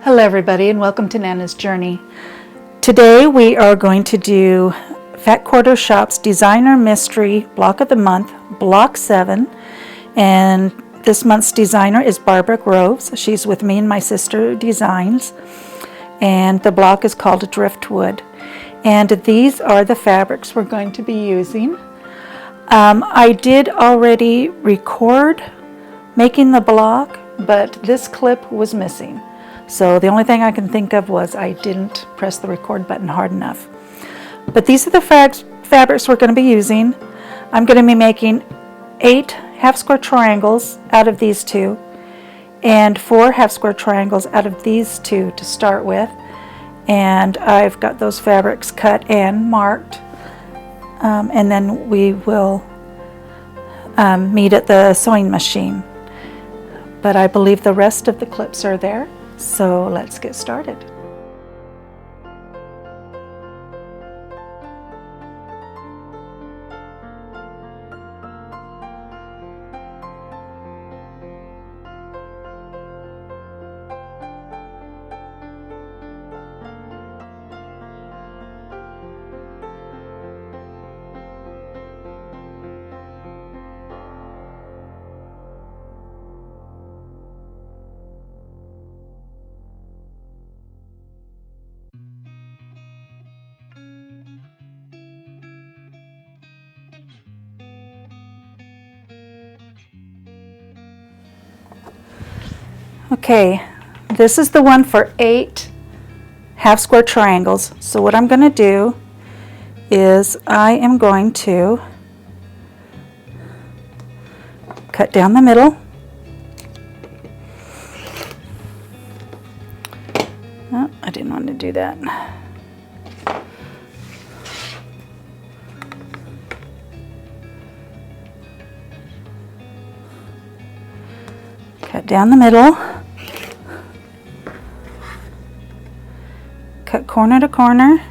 Hello everybody and welcome to Nana's Journey. Today we are going to do Fat Quarter Shops Designer Mystery Block of the Month, Block 7. And this month's designer is Barbara Groves. She's with me and my sister Designs. And the block is called Driftwood. And these are the fabrics we're going to be using. I did already record making the block, but this clip was missing. So the only thing I can think of was I didn't press the record button hard enough. But these are the fabrics we're going to be using. I'm going to be making 8 half square triangles out of these two and 4 half square triangles out of these two to start with. And I've got those fabrics cut and marked. And then we will meet at the sewing machine. But I believe the rest of the clips are there. So let's get started. Okay, this is the one for 8 half square triangles. So what I'm going to do is I am going to cut down the middle. Oh, I didn't want to do that. Cut down the middle. Cut corner to corner.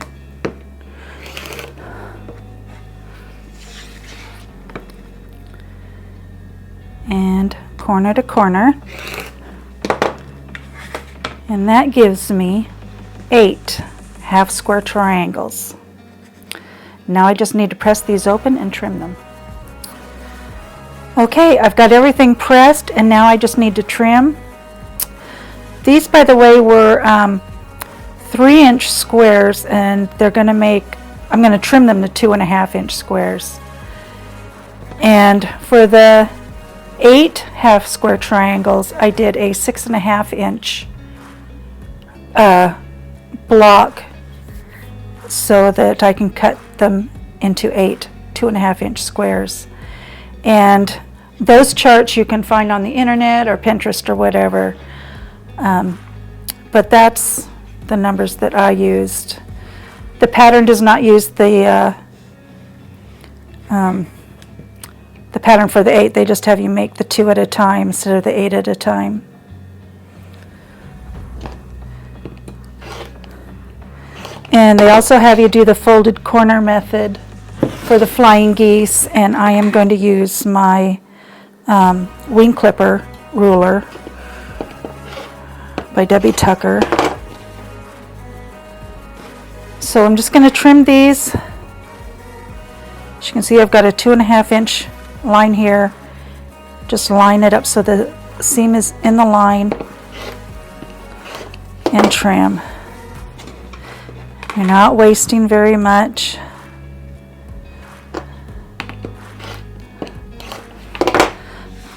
And corner to corner. And that gives me 8 half square triangles. Now I just need to press these open and trim them. Okay, I've got everything pressed and now I just need to trim. These, by the way, were 3-inch squares, and I'm going to trim them to 2.5-inch squares. And for the 8 half square triangles, I did a 6.5-inch block so that I can cut them into 8 2.5-inch squares. And those charts you can find on the internet or Pinterest or whatever. But that's the numbers that I used. The pattern does not use the pattern for the 8. They just have you make the 2 at a time instead of the 8 at a time. And they also have you do the folded corner method for the flying geese, and I am going to use my wing clipper ruler by Debbie Tucker. So I'm just going to trim these. As you can see, I've got a 2.5-inch line here. Just line it up so the seam is in the line and trim. You're not wasting very much.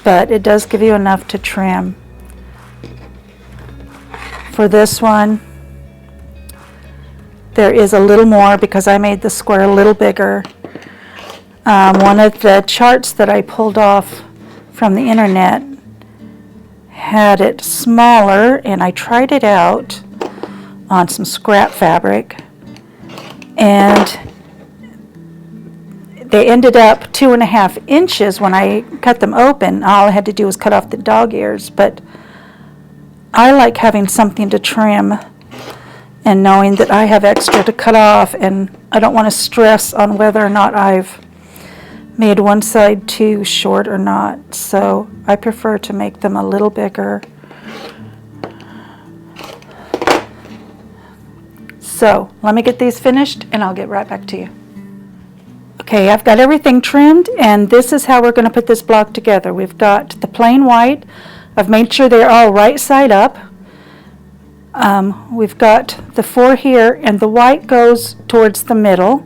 But it does give you enough to trim. For this one, there is a little more because I made the square a little bigger. One of the charts that I pulled off from the internet had it smaller, and I tried it out on some scrap fabric, and they ended up 2.5 inches when I cut them open. All I had to do was cut off the dog ears, but I like having something to trim and knowing that I have extra to cut off, and I don't want to stress on whether or not I've made one side too short or not. So I prefer to make them a little bigger. So let me get these finished and I'll get right back to you. Okay, I've got everything trimmed, and this is how we're going to put this block together. We've got the plain white. I've made sure they're all right side up. We've got the 4 here, and the white goes towards the middle.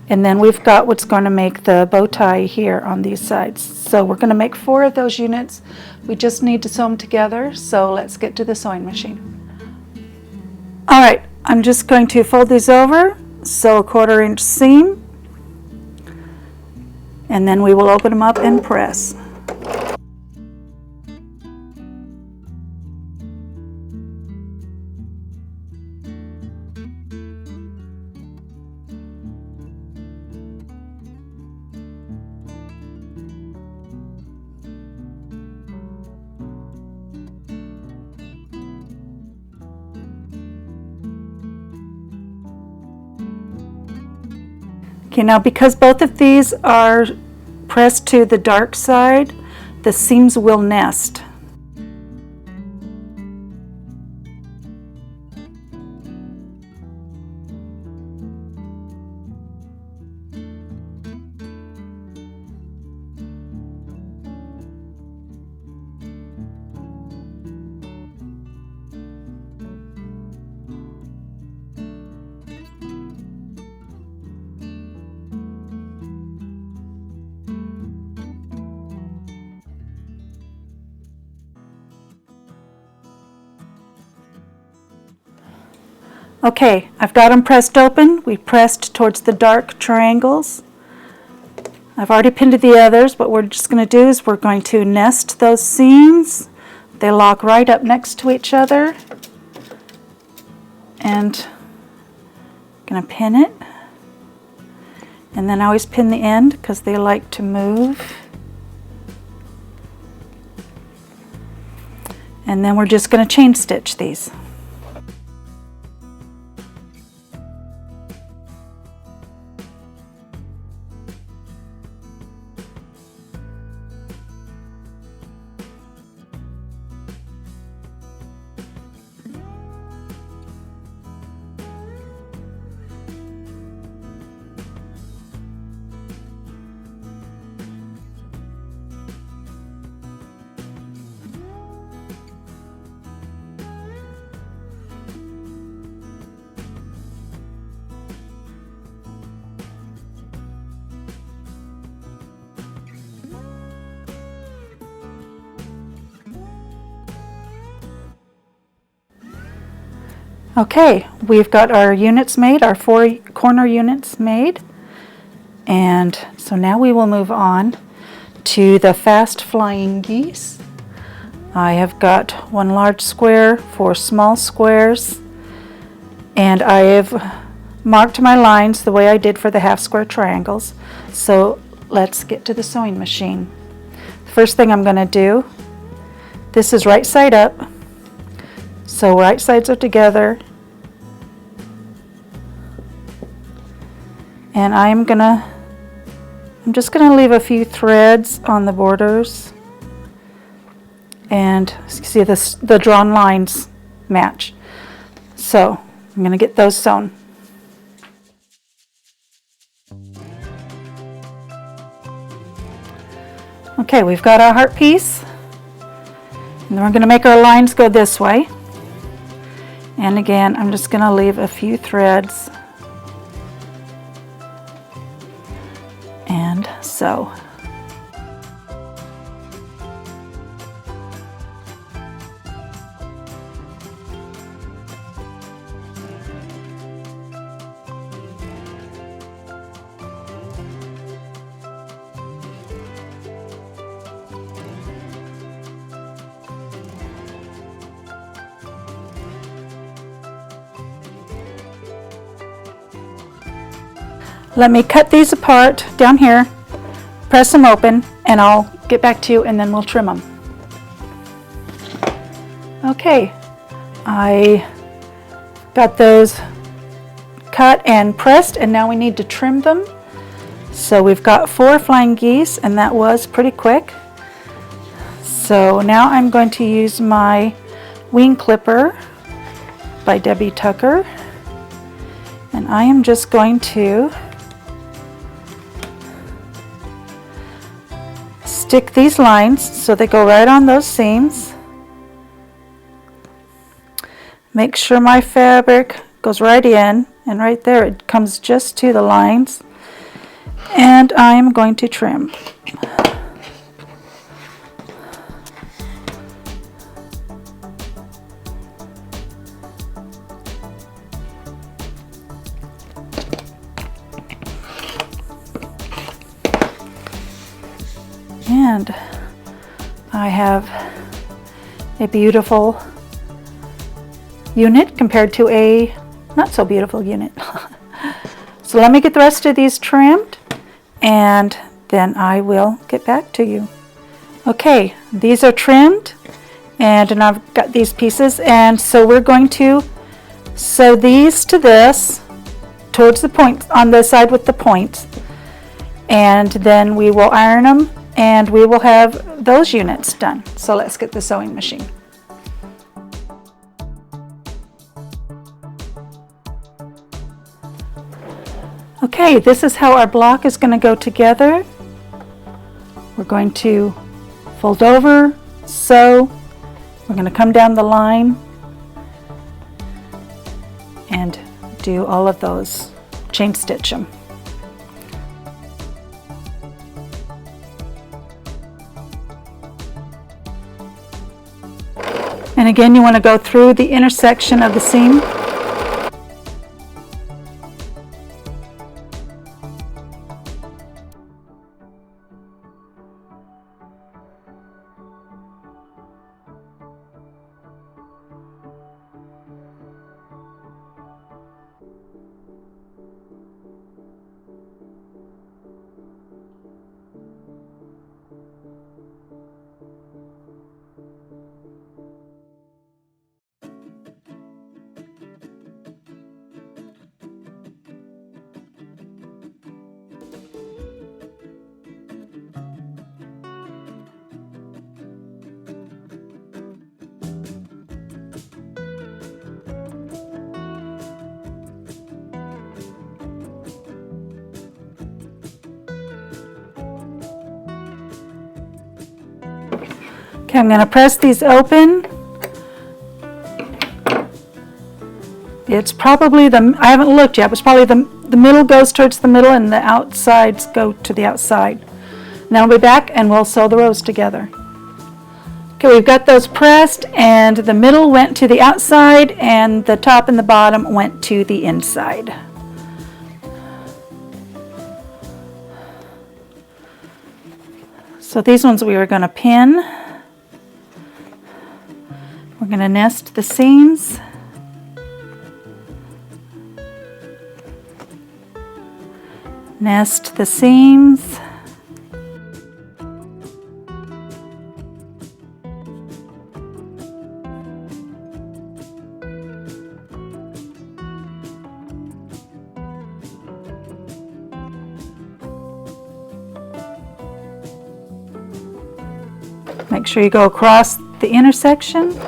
And then we've got what's going to make the bow tie here on these sides. So we're going to make 4 of those units. We just need to sew them together, so let's get to the sewing machine. All right, I'm just going to fold these over, sew a 1/4 inch seam, and then we will open them up and press. Okay, now because both of these are pressed to the dark side, the seams will nest. Okay, I've got them pressed open. We pressed towards the dark triangles. I've already pinned the others. What we're just going to do is we're going to nest those seams. They lock right up next to each other. And I'm going to pin it. And then I always pin the end because they like to move. And then we're just going to chain stitch these. Okay, we've got our units made, our 4 corner units made. And so now we will move on to the fast flying geese. I have got 1 large square, 4 small squares, and I have marked my lines the way I did for the half square triangles. So let's get to the sewing machine. The first thing I'm going to do, this is right side up. So right sides are together, and I'm just gonna leave a few threads on the borders, and see the drawn lines match. So I'm gonna get those sewn. Okay, we've got our heart piece, and then we're gonna make our lines go this way. And again, I'm just going to leave a few threads and sew. Let me cut these apart down here, press them open, and I'll get back to you and then we'll trim them. Okay, I got those cut and pressed, and now we need to trim them. So we've got 4 flying geese, and that was pretty quick. So now I'm going to use my wing clipper by Debbie Tucker. And I am just going to stick these lines so they go right on those seams. Make sure my fabric goes right in, and right there it comes just to the lines. And I'm going to trim. And I have a beautiful unit compared to a not so beautiful unit. So let me get the rest of these trimmed, and then I will get back to you. Okay, these are trimmed, and I've got these pieces, and so we're going to sew these to this towards the point on the side with the points, and then we will iron them, and we will have those units done. So let's get the sewing machine. Okay, this is how our block is going to go together. We're going to fold over, sew, we're going to come down the line and do all of those, chain stitch them. And again, you want to go through the intersection of the seam. Okay, I'm going to press these open. It's probably I haven't looked yet, but it's probably the middle goes towards the middle and the outsides go to the outside. Now I'll be back and we'll sew the rows together. Okay, we've got those pressed, and the middle went to the outside and the top and the bottom went to the inside. So these ones we are going to pin. We're going to nest the seams. Nest the seams. Make sure you go across the intersection.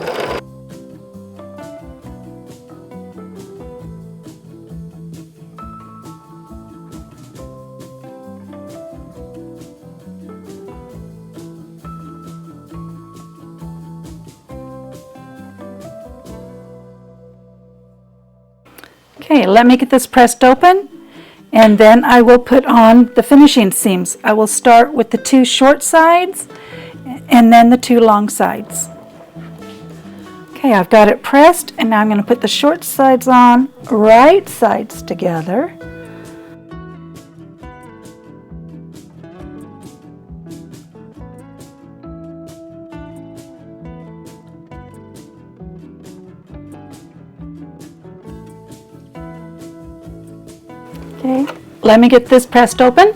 Okay, let me get this pressed open, and then I will put on the finishing seams. I will start with the two short sides and then the two long sides. Okay, I've got it pressed, and now I'm going to put the short sides on, right sides together. Okay, let me get this pressed open.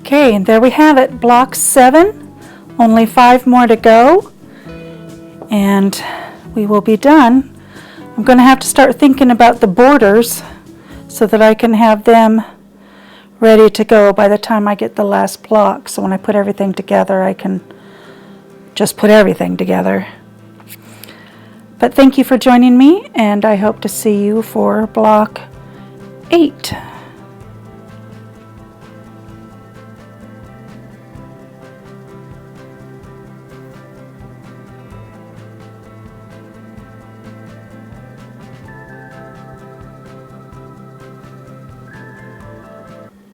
Okay, and there we have it, block 7, only 5 more to go, and we will be done. I'm going to have to start thinking about the borders so that I can have them ready to go by the time I get the last block. So when I put everything together, I can just put everything together. But thank you for joining me, and I hope to see you for block 8.